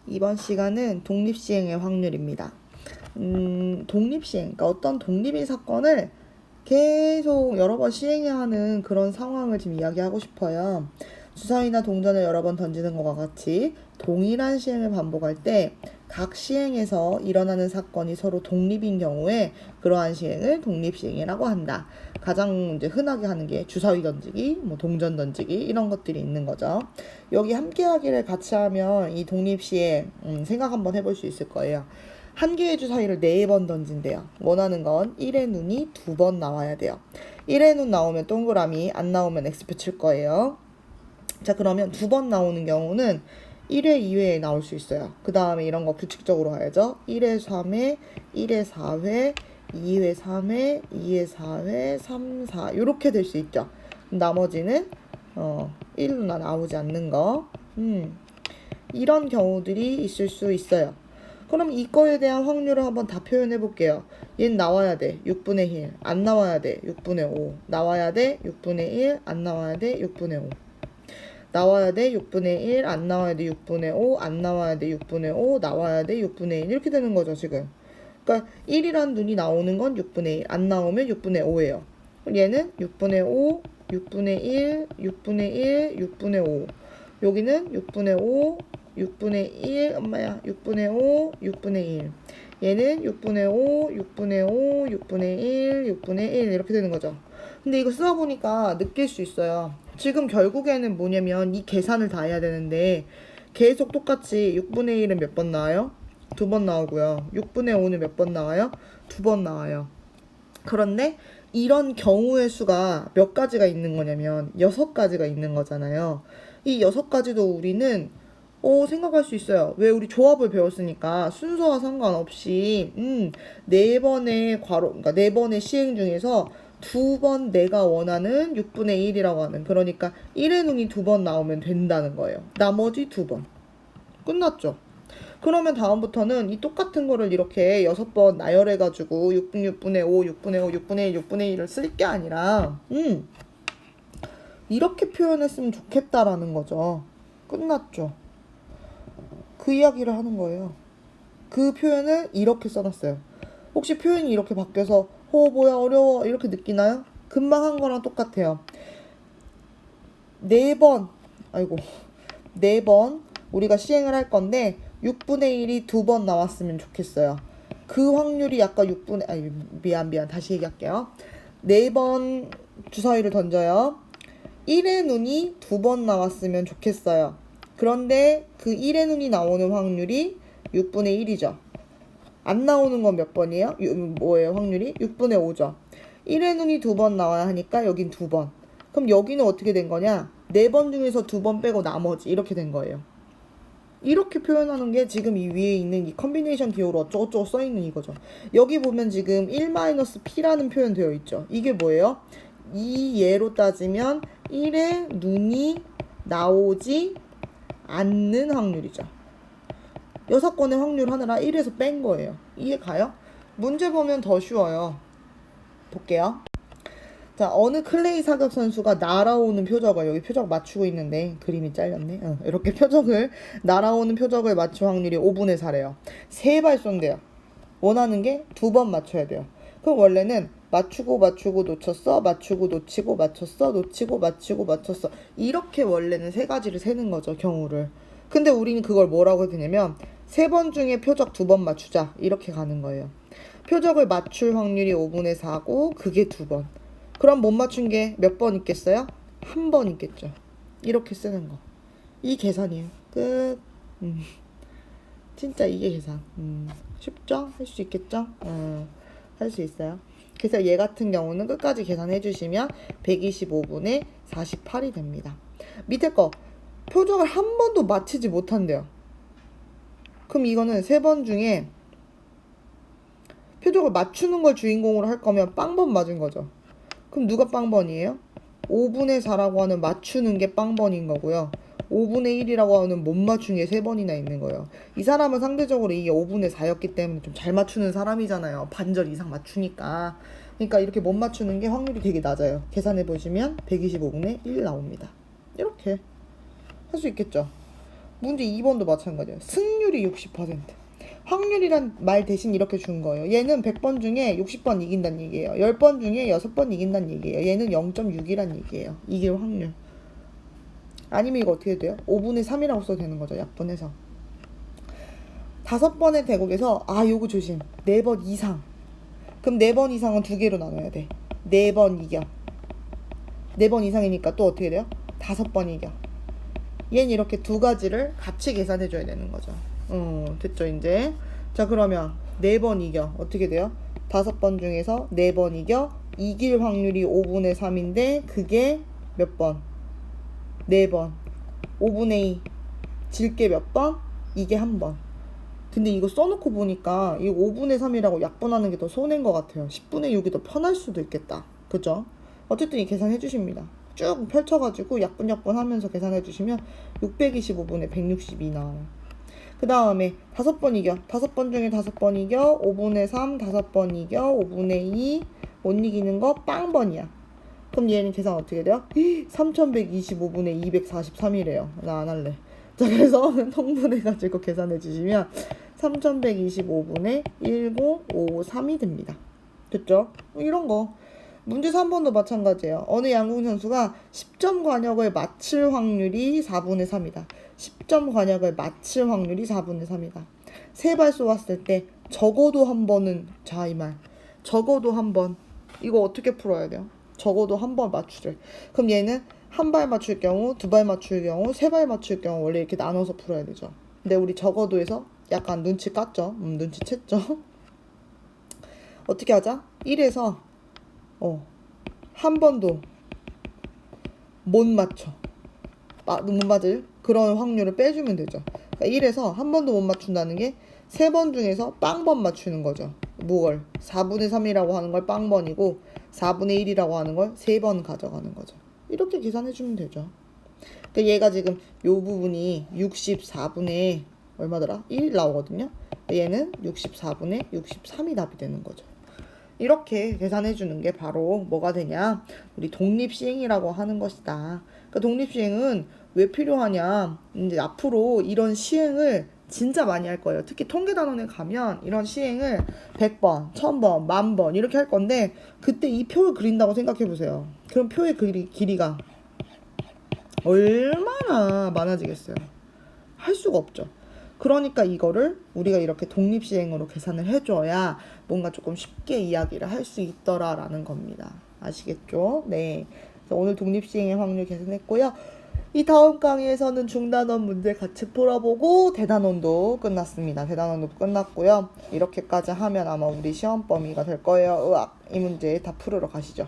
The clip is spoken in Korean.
이번 시간은 독립시행의 확률입니다. 독립시행, 그러니까 어떤 독립인 사건을 계속 여러 번 시행해야 하는 그런 상황을 지금 이야기하고 싶어요. 주사위나 동전을 여러 번 던지는 것과 같이 동일한 시행을 반복할 때 각 시행에서 일어나는 사건이 서로 독립인 경우에 그러한 시행을 독립시행이라고 한다. 가장 이제 흔하게 하는 게 주사위 던지기, 뭐 동전 던지기 이런 것들이 있는 거죠. 여기 함께하기를 같이 하면 이 독립시행 생각 한번 해볼 수 있을 거예요. 한 개의 주사위를 4번 던진대요. 원하는 건 1의 눈이 2번 나와야 돼요. 1의 눈 나오면 동그라미, 안 나오면 X표 칠 거예요. 자, 그러면 2번 나오는 경우는 1회, 2회에 나올 수 있어요. 그 다음에 이런 거 규칙적으로 가야죠. 1회, 3회, 1회, 4회, 2회, 3회, 2회, 4회, 3, 4 이렇게 될 수 있죠. 나머지는 1루나 나오지 않는 거. 이런 경우들이 있을 수 있어요. 그럼 이거에 대한 확률을 한번 다 표현해 볼게요. 얘는 나와야 돼. 6분의 1. 안 나와야 돼. 6분의 5. 나와야 돼. 6분의 1. 안 나와야 돼. 6분의 5. 나와야 돼. 6분의 1. 안 나와야 돼. 6분의 5. 안 나와야 돼. 6분의 5. 나와야 돼. 6분의 1. 이렇게 되는 거죠, 지금. 그러니까 1이란 눈이 나오는 건 6분의 1. 안 나오면 6분의 5예요. 얘는 6분의 5, 6분의 1, 6분의 1, 6분의 5. 여기는 6분의 5, 6분의 1, 엄마야, 6분의 5, 6분의 1. 얘는 6분의 5, 6분의 5, 6분의 1, 6분의 1 이렇게 되는 거죠. 근데 이거 써보니까 느낄 수 있어요. 지금 결국에는 뭐냐면 이 계산을 다 해야 되는데 계속 똑같이 6분의 1은 몇 번 나와요? 2번 나오고요. 6분의 5는 몇 번 나와요? 2번 나와요. 그런데 이런 경우의 수가 몇 가지가 있는 거냐면 6가지가 있는 거잖아요. 이 6가지도 우리는 생각할 수 있어요. 왜? 우리 조합을 배웠으니까 순서와 상관없이 4번의 괄호, 그러니까 4번의 시행 중에서 2번 내가 원하는 6분의 1이라고 하는, 그러니까 1의 눈이 2번 나오면 된다는 거예요. 나머지 2번. 끝났죠? 그러면 다음부터는 이 똑같은 거를 이렇게 6번 나열해가지고 6분의 5, 6분의 5, 6분의 1, 6분의 1을 쓸 게 아니라 이렇게 표현했으면 좋겠다라는 거죠. 끝났죠? 그 이야기를 하는 거예요. 그 표현을 이렇게 써놨어요. 혹시 표현이 이렇게 바뀌어서 뭐야 어려워 이렇게 느끼나요? 금방 한 거랑 똑같아요. 4번 우리가 시행을 할 건데 6분의 1이 2번 나왔으면 좋겠어요. 그 확률이 약간 6분의 미안 다시 얘기할게요. 4번 주사위를 던져요. 1의 눈이 2번 나왔으면 좋겠어요. 그런데 그 1의 눈이 나오는 확률이 6분의 1이죠. 안 나오는 건 몇 번이에요? 뭐예요, 확률이? 6분의 5죠. 1의 눈이 2번 나와야 하니까 여긴 2번. 그럼 여기는 어떻게 된 거냐? 4번 중에서 2번 빼고 나머지 이렇게 된 거예요. 이렇게 표현하는 게 지금 이 위에 있는 이 컨비네이션 기호로 어쩌고저쩌고 써있는 이거죠. 여기 보면 지금 1-P라는 표현 되어 있죠. 이게 뭐예요? 이 예로 따지면 1의 눈이 나오지 않는 확률이죠. 6건의 확률 하느라 1에서 뺀 거예요. 이해 가요? 문제 보면 더 쉬워요. 볼게요. 자, 어느 클레이 사격 선수가 날아오는 표적을, 여기 표적 맞추고 있는데 그림이 잘렸네. 이렇게 날아오는 표적을 맞출 확률이 5분의 4래요. 3발 쏜대요. 원하는 게 2번 맞춰야 돼요. 그럼 원래는 맞추고 놓쳤어, 맞추고 놓치고 맞췄어, 놓치고 맞추고 맞췄어, 이렇게 원래는 3가지를 세는 거죠, 경우를. 근데 우리는 그걸 뭐라고 해야 되냐면 3번 중에 표적 2번 맞추자 이렇게 가는 거예요. 표적을 맞출 확률이 5분의 4고 그게 2번. 그럼 못 맞춘 게 몇 번 있겠어요? 1번 있겠죠. 이렇게 쓰는 거. 이 계산이에요. 끝. 진짜 이게 계산. 쉽죠? 할 수 있겠죠? 할 수 있어요. 그래서 얘 같은 경우는 끝까지 계산해 주시면 125분의 48이 됩니다. 밑에 거 표적을 한 번도 맞히지 못한대요. 그럼 이거는 3번 중에 표적을 맞추는 걸 주인공으로 할 거면 빵번 맞은 거죠. 그럼 누가 빵번이에요? 5분의 4라고 하는 맞추는 게 빵번인 거고요. 5분의 1이라고 하는 못 맞춘 게 3번이나 있는 거예요. 이 사람은 상대적으로 이게 5분의 4였기 때문에 좀 잘 맞추는 사람이잖아요. 반절 이상 맞추니까. 그러니까 이렇게 못 맞추는 게 확률이 되게 낮아요. 계산해 보시면 125분의 1 나옵니다. 이렇게 할 수 있겠죠. 문제 2번도 마찬가지예요. 승률이 60%. 확률이란 말 대신 이렇게 준 거예요. 얘는 100번 중에 60번 이긴다는 얘기예요. 10번 중에 6번 이긴다는 얘기예요. 얘는 0.6이란 얘기예요. 이길 확률. 아니면 이거 어떻게 돼요? 5분의 3이라고 써도 되는 거죠. 약분해서. 5번의 대국에서 요거 조심. 4번 이상. 그럼 4번 이상은 2개로 나눠야 돼. 4번 이겨. 4번 이상이니까 또 어떻게 돼요? 5번 이겨. 얘는 이렇게 두 가지를 같이 계산해 줘야 되는 거죠. 됐죠 이제. 자 그러면 4번 이겨. 어떻게 돼요? 5번 중에서 4번 이겨. 이길 확률이 5분의 3인데 그게 몇 번? 4번. 5분의 2. 질게 몇 번? 이게 한 번. 근데 이거 써놓고 보니까 이 5분의 3이라고 약분하는 게 더 손해인 것 같아요. 10분의 6이 더 편할 수도 있겠다. 그죠? 어쨌든 이 계산해 주십니다. 쭉 펼쳐가지고 약분 하면서 계산해 주시면 625분의 162 나와요. 그 다음에 5번 이겨. 5번 중에 5번 이겨. 5분의 3 5번 이겨. 5분의 2 못 이기는 거 빵번이야. 그럼 얘는 계산 어떻게 돼요? 3125분의 243이래요. 나 안 할래. 자 그래서 통분해가지고 계산해 주시면 3125분의 10553이 됩니다. 됐죠? 이런 거. 문제 3번도 마찬가지예요. 어느 양궁 선수가 10점 관역을 맞힐 확률이 4분의 3이다. 10점 관역을 맞힐 확률이 4분의 3이다. 3발 쏘았을 때 적어도 한 번은, 자 이 말, 적어도 한 번. 이거 어떻게 풀어야 돼요? 적어도 한 번 맞추래. 그럼 얘는 한 발 맞출 경우, 2발 맞출 경우, 3발 맞출 경우 원래 이렇게 나눠서 풀어야 되죠. 근데 우리 적어도에서 약간 눈치 깠죠? 눈치챘죠? 어떻게 하자? 1에서 한 번도 못 맞춰. 못 맞을 그런 확률을 빼주면 되죠. 그러니까 1에서 한 번도 못 맞춘다는 게 3번 중에서 빵번 맞추는 거죠. 뭐걸? 4분의 3이라고 하는 걸 빵번이고 4분의 1이라고 하는 걸 3번 가져가는 거죠. 이렇게 계산해주면 되죠. 그러니까 얘가 지금 요 부분이 64분의 얼마더라? 1 나오거든요. 얘는 64분의 63이 답이 되는 거죠. 이렇게 계산해 주는 게 바로 뭐가 되냐? 우리 독립시행이라고 하는 것이다. 그러니까 독립시행은 왜 필요하냐? 이제 앞으로 이런 시행을 진짜 많이 할 거예요. 특히 통계단원에 가면 이런 시행을 100번, 1000번, 10,000번 이렇게 할 건데 그때 이 표를 그린다고 생각해 보세요. 그럼 표의 길이가 얼마나 많아지겠어요? 할 수가 없죠. 그러니까 이거를 우리가 이렇게 독립시행으로 계산을 해줘야 뭔가 조금 쉽게 이야기를 할 수 있더라라는 겁니다. 아시겠죠? 네. 그래서 오늘 독립시행의 확률 계산했고요. 이 다음 강의에서는 중단원 문제 같이 풀어보고 대단원도 끝났습니다. 대단원도 끝났고요. 이렇게까지 하면 아마 우리 시험 범위가 될 거예요. 으악! 이 문제 다 풀으러 가시죠.